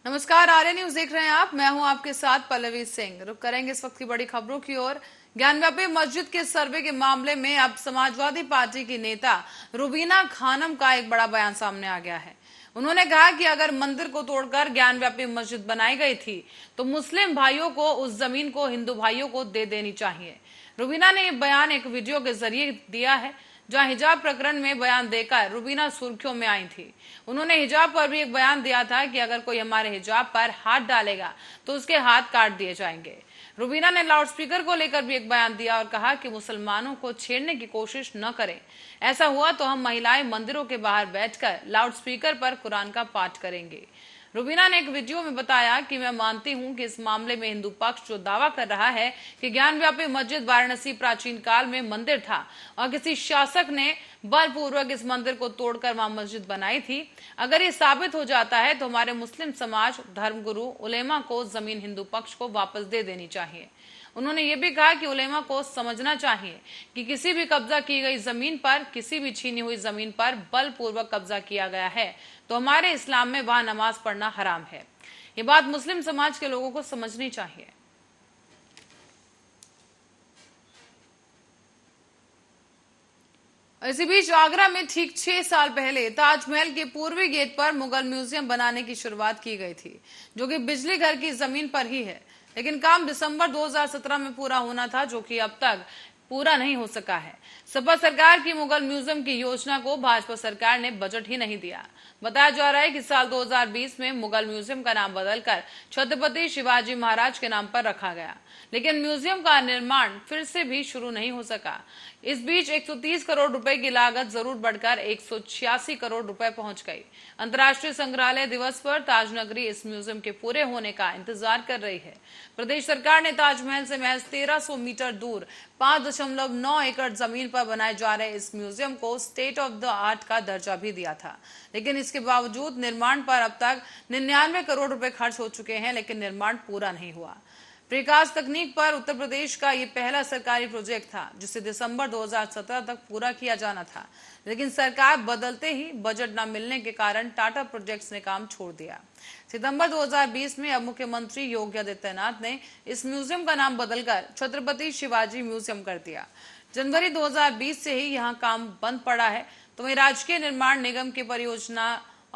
नमस्कार, आर्य न्यूज देख रहे हैं आप। मैं हूं आपके साथ पल्लवी सिंह। रुक करेंगे इस वक्त की बड़ी खबरों की ओर। ज्ञानव्यापी मस्जिद के सर्वे के मामले में अब समाजवादी पार्टी की नेता रुबीना खानम का एक बड़ा बयान सामने आ गया है। उन्होंने कहा कि अगर मंदिर को तोड़कर ज्ञानव्यापी मस्जिद बनाई गई थी तो मुस्लिम भाइयों को उस जमीन को हिंदू भाइयों को दे देनी चाहिए। रुबीना ने बयान एक वीडियो के जरिए दिया है, जहां हिजाब प्रकरण में बयान देकर रुबीना सुर्खियों में आई थी। उन्होंने हिजाब पर भी एक बयान दिया था कि अगर कोई हमारे हिजाब पर हाथ डालेगा तो उसके हाथ काट दिए जाएंगे। रुबीना ने लाउडस्पीकर को लेकर भी एक बयान दिया और कहा कि मुसलमानों को छेड़ने की कोशिश न करें। ऐसा हुआ तो हम महिलाएं मंदिरों के बाहर बैठकर लाउडस्पीकर पर कुरान का पाठ करेंगे। रुबीना ने एक वीडियो में बताया कि मैं मानती हूं कि इस मामले में हिंदू पक्ष जो दावा कर रहा है कि ज्ञानव्यापी मस्जिद वाराणसी प्राचीन काल में मंदिर था और किसी शासक ने बलपूर्वक इस मंदिर को तोड़कर वहां मस्जिद बनाई थी, अगर ये साबित हो जाता है तो हमारे मुस्लिम समाज, धर्मगुरु, उलेमा को जमीन हिंदू पक्ष को वापस दे देनी चाहिए। उन्होंने ये भी कहा कि उलेमा को समझना चाहिए कि किसी भी कब्जा की गई जमीन पर, किसी भी छीनी हुई जमीन पर बलपूर्वक कब्जा किया गया है तो हमारे इस्लाम में वहां नमाज पढ़ना हराम है। ये बात मुस्लिम समाज के लोगों को समझनी चाहिए। इसी बीच आगरा में ठीक 6 साल पहले ताजमहल के पूर्वी गेट पर मुगल म्यूजियम बनाने की शुरुआत की गई थी, जो कि बिजली घर की जमीन पर ही है। लेकिन काम दिसंबर 2017 में पूरा होना था, जो कि अब तक पूरा नहीं हो सका है। सपा सरकार की मुगल म्यूजियम की योजना को भाजपा सरकार ने बजट ही नहीं दिया। बताया जा रहा है कि साल 2020 में मुगल म्यूजियम का नाम बदलकर छत्रपति शिवाजी महाराज के नाम पर रखा गया, लेकिन म्यूजियम का निर्माण फिर से भी शुरू नहीं हो सका। इस बीच 130 करोड़ रुपए की लागत जरूर बढ़कर 186 करोड़ रुपए पहुंच गई। अंतर्राष्ट्रीय संग्रहालय दिवस पर ताजनगरी इस म्यूजियम के पूरे होने का इंतजार कर रही है। प्रदेश सरकार ने ताजमहल से महज 1300 मीटर दूर 5.9 एकड़ जमीन पर बनाए जा रहे इस म्यूजियम को स्टेट ऑफ द आर्ट का दर्जा भी दिया था, लेकिन इसके बावजूद निर्माण पर अब तक 99 करोड़ रुपए खर्च हो चुके हैं, लेकिन निर्माण पूरा नहीं हुआ। प्रकाश तकनीक पर उत्तर प्रदेश का ये पहला सरकारी प्रोजेक्ट था, जिसे दिसंबर 2017 तक पूरा किया जाना था, लेकिन सरकार बदलते ही बजट न मिलने के कारण टाटा प्रोजेक्ट्स ने काम छोड़ दिया। सितंबर 2020 में अब मुख्यमंत्री योगी आदित्यनाथ ने इस म्यूजियम का नाम बदलकर छत्रपति शिवाजी म्यूजियम कर दिया। जनवरी 2020 से ही यहाँ काम बंद पड़ा है। तो वहीं राजकीय निर्माण निगम के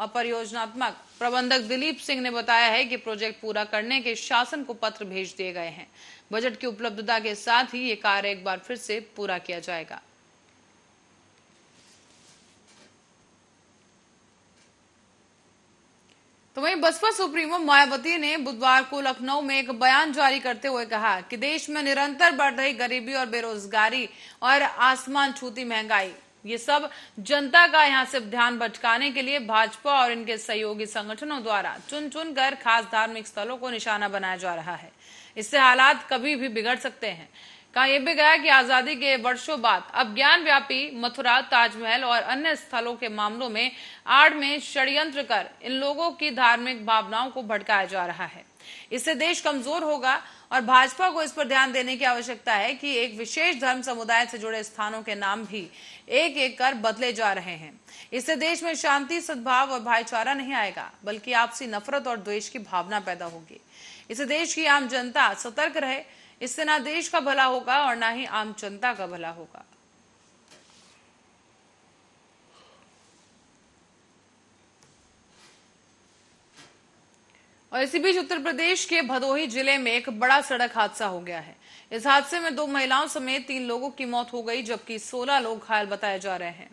परियोजनात्मक प्रबंधक दिलीप सिंह ने बताया है कि प्रोजेक्ट पूरा करने के शासन को पत्र भेज दिए गए हैं। बजट की उपलब्धता के साथ ही ये कार्य एक बार फिर से पूरा किया जाएगा। तो वहीं बसपा सुप्रीमो मायावती ने बुधवार को लखनऊ में एक बयान जारी करते हुए कहा कि देश में निरंतर बढ़ रही गरीबी और बेरोजगारी और आसमान छूती महंगाई, ये सब जनता का यहाँ से ध्यान भटकाने के लिए भाजपा और इनके सहयोगी संगठनों द्वारा चुन चुन कर खास धार्मिक स्थलों को निशाना बनाया जा रहा है। इससे हालात कभी भी बिगड़ सकते हैं। कहा यह भी गया कि आजादी के वर्षों बाद अब ज्ञानव्यापी मथुरा, ताजमहल और अन्य स्थलों के मामलों में आड़ में षड्यंत्र कर इन लोगों की धार्मिक भावनाओं को भड़काया जा रहा है। इससे देश कमजोर होगा और भाजपा को इस पर ध्यान देने की आवश्यकता है कि एक विशेष धर्म समुदाय से जुड़े स्थानों के नाम भी एक एक कर बदले जा रहे हैं। इससे देश में शांति, सद्भाव और भाईचारा नहीं आएगा, बल्कि आपसी नफरत और द्वेष की भावना पैदा होगी। इससे देश की आम जनता सतर्क रहे। इससे ना देश का भला होगा और ना ही आम जनता का भला होगा। और इसी बीच उत्तर प्रदेश के भदोही जिले में एक बड़ा सड़क हादसा हो गया है। इस हादसे में 2 महिलाओं समेत 3 लोगों की मौत हो गई, जबकि 16 लोग घायल बताए जा रहे हैं।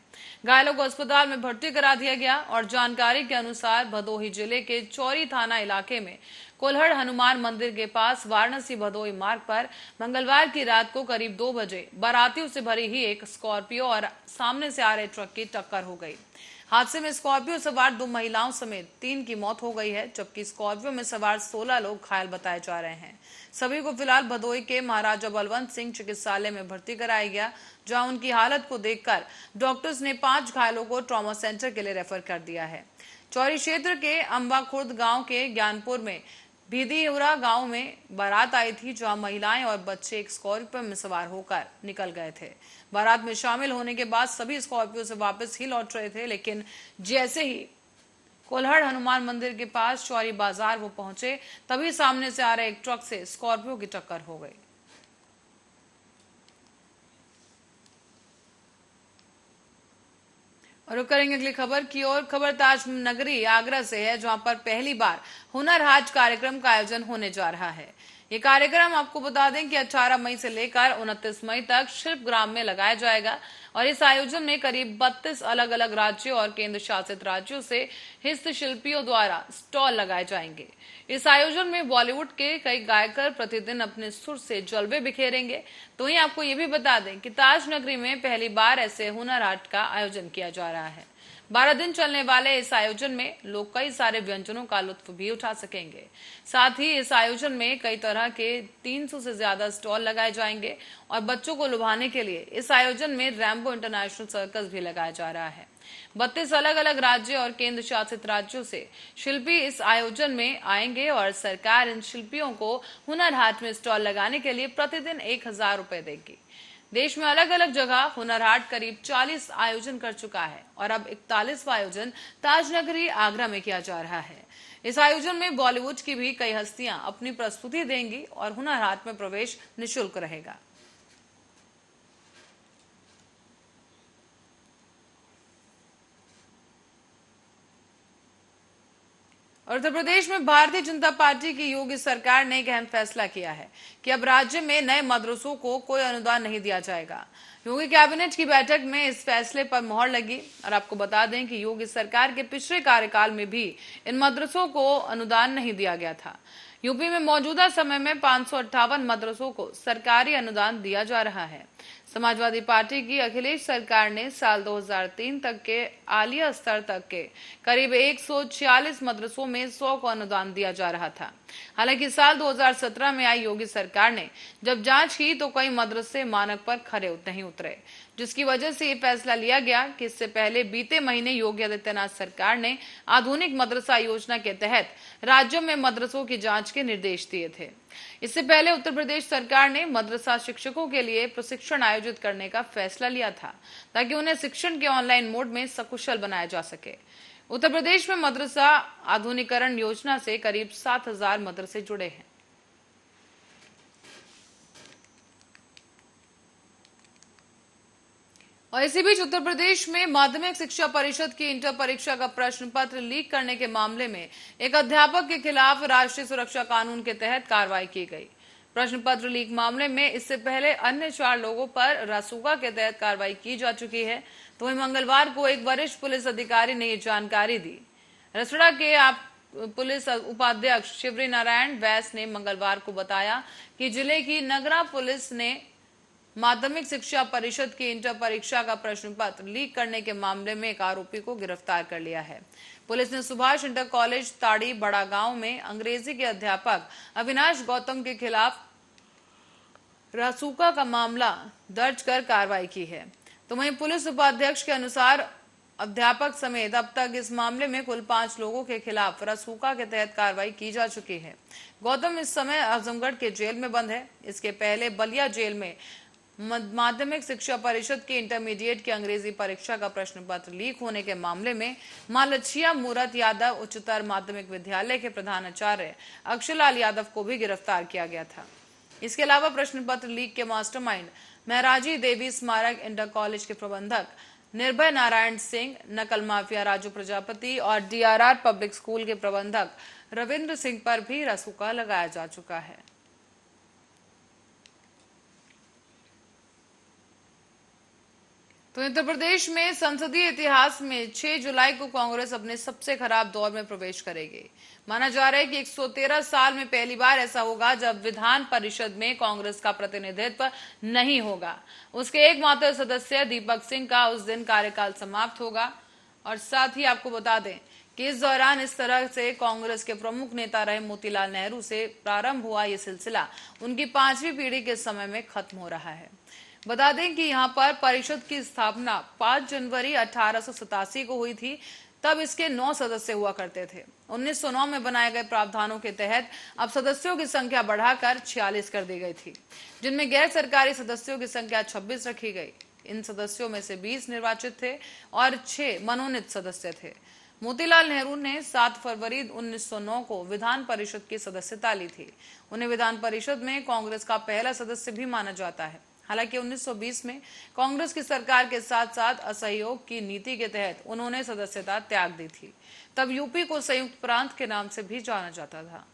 घायलों को अस्पताल में भर्ती करा दिया गया और जानकारी के अनुसार भदोही जिले के चौरी थाना इलाके में कोल्हड़ हनुमान मंदिर के पास वाराणसी भदोही मार्ग पर मंगलवार की रात को करीब 2 बजे बारातियों से भरी ही एक स्कॉर्पियो और सामने से आ रहे ट्रक की टक्कर हो गई। हादसे में स्कॉर्पियो सवार 2 महिलाओं समेत 3 की मौत हो गई है, जबकि स्कॉर्पियो में सवार 16 लोग घायल बताए जा रहे हैं। सभी को फिलहाल भदोही के महाराजा बलवंत सिंह चिकित्सालय में भर्ती कराया गया, जहां उनकी हालत को देखकर डॉक्टर्स ने 5 घायलों को ट्रॉमा सेंटर के लिए रेफर कर दिया है। चौरी क्षेत्र के अंबा खुर्द गांव के ज्ञानपुर में भीदीउरा गांव में बारात आई थी, जहां महिलाएं और बच्चे एक स्कॉर्पियो में सवार होकर निकल गए थे। बारात में शामिल होने के बाद सभी स्कॉर्पियो से वापस ही लौट रहे थे, लेकिन जैसे ही कोल्हड़ हनुमान मंदिर के पास चौरी बाजार वो पहुंचे, तभी सामने से आ रहे एक ट्रक से स्कॉर्पियो की टक्कर हो गई। और रुक करेंगे अगली खबर की ओर। खबर ताज नगरी आगरा से है, जहां पर पहली बार हुनर हाट कार्यक्रम का आयोजन होने जा रहा है। ये कार्यक्रम आपको बता दें कि 18 मई से लेकर 29 मई तक शिल्पग्राम में लगाया जाएगा और इस आयोजन में करीब 32 अलग अलग राज्यों और केंद्र शासित राज्यों से हस्तशिल्पियों द्वारा स्टॉल लगाए जाएंगे। इस आयोजन में बॉलीवुड के कई गायकर प्रतिदिन अपने सुर से जलवे बिखेरेंगे। तो वहीं आपको ये भी बता दें कि ताज नगरी में पहली बार ऐसे हुनर हाट का आयोजन किया जा रहा है। 12 दिन चलने वाले इस आयोजन में लोग कई सारे व्यंजनों का लुत्फ भी उठा सकेंगे। साथ ही इस आयोजन में कई तरह के 300 से ज्यादा स्टॉल लगाए जाएंगे और बच्चों को लुभाने के लिए इस आयोजन में रैम्बो इंटरनेशनल सर्कस भी लगाया जा रहा है। 32 अलग अलग राज्य और केंद्र शासित राज्यों से शिल्पी इस आयोजन में आएंगे और सरकार इन शिल्पियों को हुनर हाट में स्टॉल लगाने के लिए प्रतिदिन 1000 रुपए देगी। देश में अलग अलग जगह हुनर हाट करीब 40 आयोजन कर चुका है और अब 41वां आयोजन ताजनगरी आगरा में किया जा रहा है। इस आयोजन में बॉलीवुड की भी कई हस्तियां अपनी प्रस्तुति देंगी और हुनर हाट में प्रवेश निःशुल्क रहेगा। और उत्तर प्रदेश में भारतीय जनता पार्टी की योगी सरकार ने एक अहम फैसला किया है कि अब राज्य में नए मदरसों को कोई अनुदान नहीं दिया जाएगा। योगी कैबिनेट की बैठक में इस फैसले पर मोहर लगी और आपको बता दें कि योगी सरकार के पिछले कार्यकाल में भी इन मदरसों को अनुदान नहीं दिया गया था। यूपी में मौजूदा समय में 558 मदरसों को सरकारी अनुदान दिया जा रहा है। समाजवादी पार्टी की अखिलेश सरकार ने साल 2003 तक के आलिया स्तर तक के करीब 146 मदरसों में 100 को अनुदान दिया जा रहा था। हालांकि साल 2017 में आई योगी सरकार ने जब जांच की तो कई मदरसे मानक पर खरे नहीं उतरे, जिसकी वजह से ये फैसला लिया गया कि इससे पहले बीते महीने योगी आदित्यनाथ सरकार ने आधुनिक मदरसा योजना के तहत राज्यों में मदरसों की जांच के निर्देश दिए थे। इससे पहले उत्तर प्रदेश सरकार ने मदरसा शिक्षकों के लिए प्रशिक्षण आयोजित करने का फैसला लिया था ताकि उन्हें शिक्षण के ऑनलाइन मोड में सकुशल बनाया जा सके। उत्तर प्रदेश में मदरसा आधुनिकीकरण योजना से करीब 7000 मदरसे जुड़े हैं। और इसी बीच उत्तर प्रदेश में माध्यमिक शिक्षा परिषद की इंटर परीक्षा का प्रश्न पत्र लीक करने के मामले में एक अध्यापक के खिलाफ राष्ट्रीय सुरक्षा कानून के तहत कार्रवाई की गई। प्रश्न पत्र लीक मामले में इससे पहले अन्य 4 लोगों पर रासुका के तहत कार्रवाई की जा चुकी है। तो वहीं मंगलवार को एक वरिष्ठ पुलिस अधिकारी ने ये जानकारी दी। रसड़ा के पुलिस उपाध्यक्ष शिवरी नारायण वैस ने मंगलवार को बताया कि जिले की नगरा पुलिस ने माध्यमिक शिक्षा परिषद की इंटर परीक्षा का प्रश्न पत्र लीक करने के मामले में एक आरोपी को गिरफ्तार कर लिया है। पुलिस ने सुभाष इंटर कॉलेज ताड़ी बड़ा गांव में अंग्रेजी के अध्यापक अविनाश गौतम के खिलाफ रासुका का मामला दर्ज कर कार्रवाई की है। तो वहीं पुलिस उपाध्यक्ष के अनुसार अध्यापक समेत अब तक इस मामले में कुल 5 लोगों के खिलाफ रासुका के तहत कार्रवाई की जा चुकी है। गौतम इस समय आजमगढ़ के जेल में बंद है। इसके पहले बलिया जेल में माध्यमिक शिक्षा परिषद की इंटरमीडिएट की अंग्रेजी परीक्षा का प्रश्न पत्र लीक होने के मामले में मां लच्छिया मूरत यादव उच्चतर माध्यमिक विद्यालय के प्रधानाचार्य अक्षरलाल यादव को भी गिरफ्तार किया गया था। इसके अलावा प्रश्न पत्र लीक के मास्टरमाइंड महराजी देवी स्मारक इंटर कॉलेज के प्रबंधक निर्भय नारायण सिंह, नकल माफिया राजू प्रजापति और DRR पब्लिक स्कूल के प्रबंधक रविंद्र सिंह पर भी रासुका लगाया जा चुका है। तो उत्तर प्रदेश में संसदीय इतिहास में 6 जुलाई को कांग्रेस अपने सबसे खराब दौर में प्रवेश करेगी। माना जा रहा है कि 113 साल में पहली बार ऐसा होगा जब विधान परिषद में कांग्रेस का प्रतिनिधित्व नहीं होगा। उसके एकमात्र सदस्य दीपक सिंह का उस दिन कार्यकाल समाप्त होगा। और साथ ही आपको बता दें कि इस दौरान इस तरह से कांग्रेस के प्रमुख नेता रहे मोतीलाल नेहरू से प्रारंभ हुआ ये सिलसिला उनकी 5वीं पीढ़ी के समय में खत्म हो रहा है। बता दें कि यहाँ पर परिषद की स्थापना 5 जनवरी 1887 को हुई थी। तब इसके 9 सदस्य हुआ करते थे। 1909 में बनाए गए प्रावधानों के तहत अब सदस्यों की संख्या बढ़ाकर 46 कर दी गई थी, जिनमें गैर सरकारी सदस्यों की संख्या 26 रखी गई। इन सदस्यों में से 20 निर्वाचित थे और 6 मनोनीत सदस्य थे। मोतीलाल नेहरू ने 7 फरवरी 1909 को विधान परिषद की सदस्यता ली थी। उन्हें विधान परिषद में कांग्रेस का पहला सदस्य भी माना जाता है। हालांकि 1920 में कांग्रेस की सरकार के साथ साथ असहयोग की नीति के तहत उन्होंने सदस्यता त्याग दी थी। तब यूपी को संयुक्त प्रांत के नाम से भी जाना जाता था।